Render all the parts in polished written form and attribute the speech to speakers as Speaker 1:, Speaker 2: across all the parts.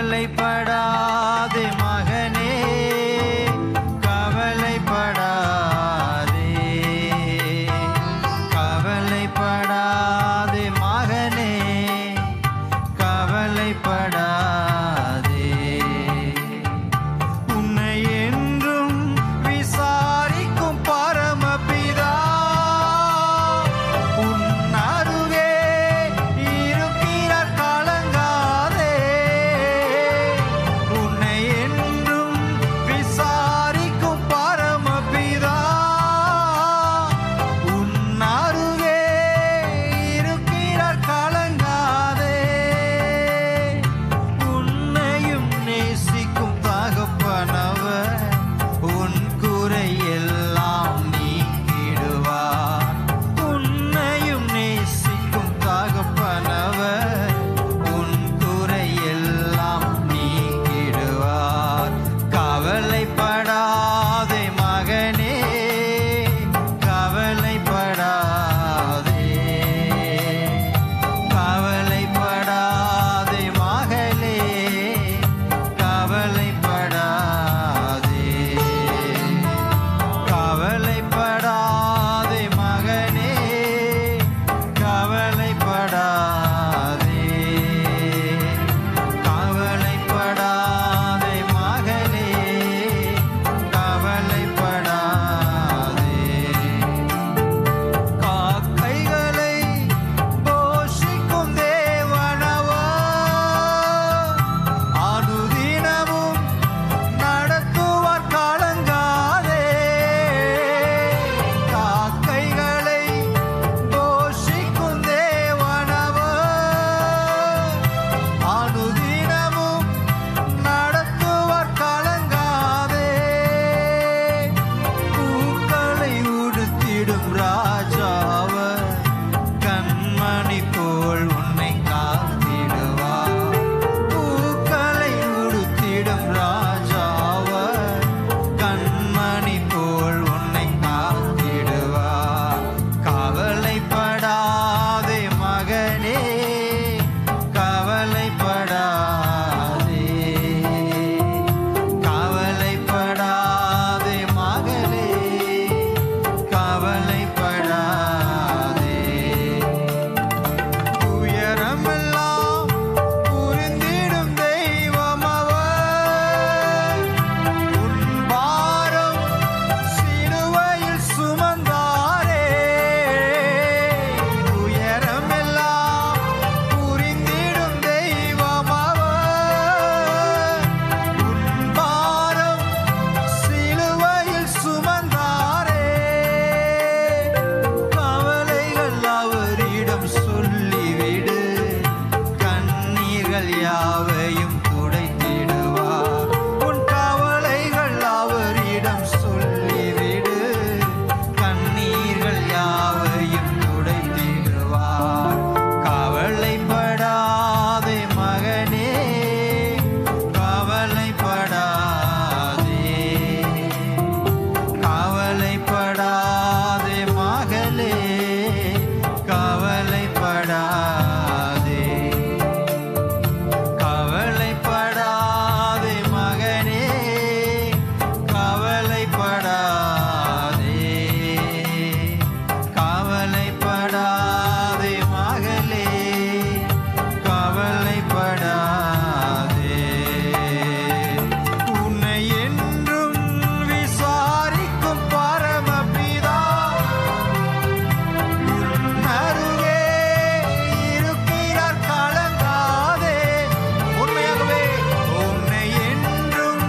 Speaker 1: கவலைப்படாதே மகனே, கவலைப்படாதே, கவலைப்படாதே மகனே, கவலைப்படாதே. உன்னை என்றும் விசாரிக்கும் பரமபிதா உன் அருகே இருக்கிறார், கலங்காதே. உன்னை என்றும் விசாரிக்கும் பரமபிதா உன் அருகே இருக்கிறார், கலங்காதே. உன்னையும் நேசிக்கும் தகப்பனவர் உன் குறையெல்லாம் நீக்கிடுவார். உன்னையும் நேசிக்கும் தகப்பனவர் உன் குறையெல்லாம் நீக்கிடுவார். கவலைப்படாதே மகனே, கவலைப்படாதே, கவலைப்படாதே மகளே, கவலைப்படாதே, கவலைப்படாதே மகனே, கவலைப்படாதே, கவலைப்படாதே மகளே, கவலைப்படாதே. காக்கைகளை போஷிக்கும் தேவனவர் அனுதினமும் நடத்துவார், கலங்காதே. காக்கைகளை போஷிக்கும் தேவனவர் அனுதினமும் நடத்துவார், கலங்காதே. பூக்களை உடுத்திடும் ராஜாவர் கண்மணி போல் உன்னை காத்திடுவார். பூக்களை உடுத்திடும் ராஜாவர் கண்மணி போல் உன்னை காத்திடுவார். கவலைப்படாதே மகனே, கவலைப்படாதே, கவலைப்படாதே மகளே, கவலைப்படாதே. உயரமெல்லாம் புரிந்திடும் தெய்வம் அவர் உன் பாரம் சிலுவையில் சுமந்தாரே. உயரமெல்லாம் புரிந்திடும் தெய்வம் அவர் உன் பாரம் சிலுவையில் சுமந்தாரே. கவலைகள் அவரிடம் சொல்லிவிடு, கண்ணீர்கள் யாவையும் துடைத்திடுவார். உன் கவலைகள் அவரிடம் சொல்லிவிடு, கண்ணீர்கள் யாவையும் துடைத்திடுவார். கவலைப்படாதே மகனே, கவலைப்படாதே, கவலைப்படாதே மகளே, கவலைப்படாதே, கவலைப்படாதே மகனே, கவலைப்படாதே, கவலைப்படாதே மகளே, கவலைப்படாதே. உன்னை என்றும் விசாரிக்கும் பரமபிதா உன் அருகே இருக்கிறார், கலங்காதே. உண்மையாகவே உன்னை என்றும்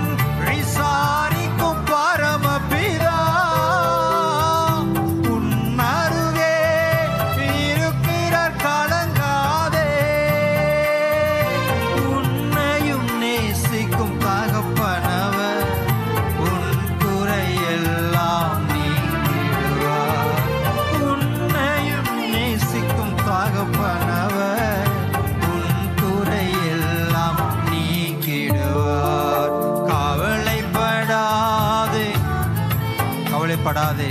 Speaker 1: விசாரிக்கும் பரமபிதா உன் அருகே இருக்கிறார், கலங்காதே. உன்னையும் நேசிக்கும் தகப்பனவர் உன் குறையெல்லாம் நீக்கிடுவார். உன்னையும் நேசிக்கும் தகப்பனவர் உன் குறையெல்லாம் நீக்கிடுவார். கவலைப்படாதே, கவலைப்படாதே.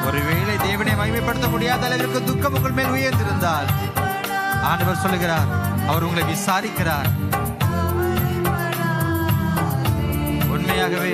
Speaker 1: ஒருவேளை தேவனை மகிமைப்படுத்த முடியாத அளவிற்கு துக்கம் உங்கள் மேல் உயர்ந்திருந்தால் ஆண்டவர் சொல்லுகிறார், அவர் உங்களை விசாரிக்கிறார். உண்மையாகவே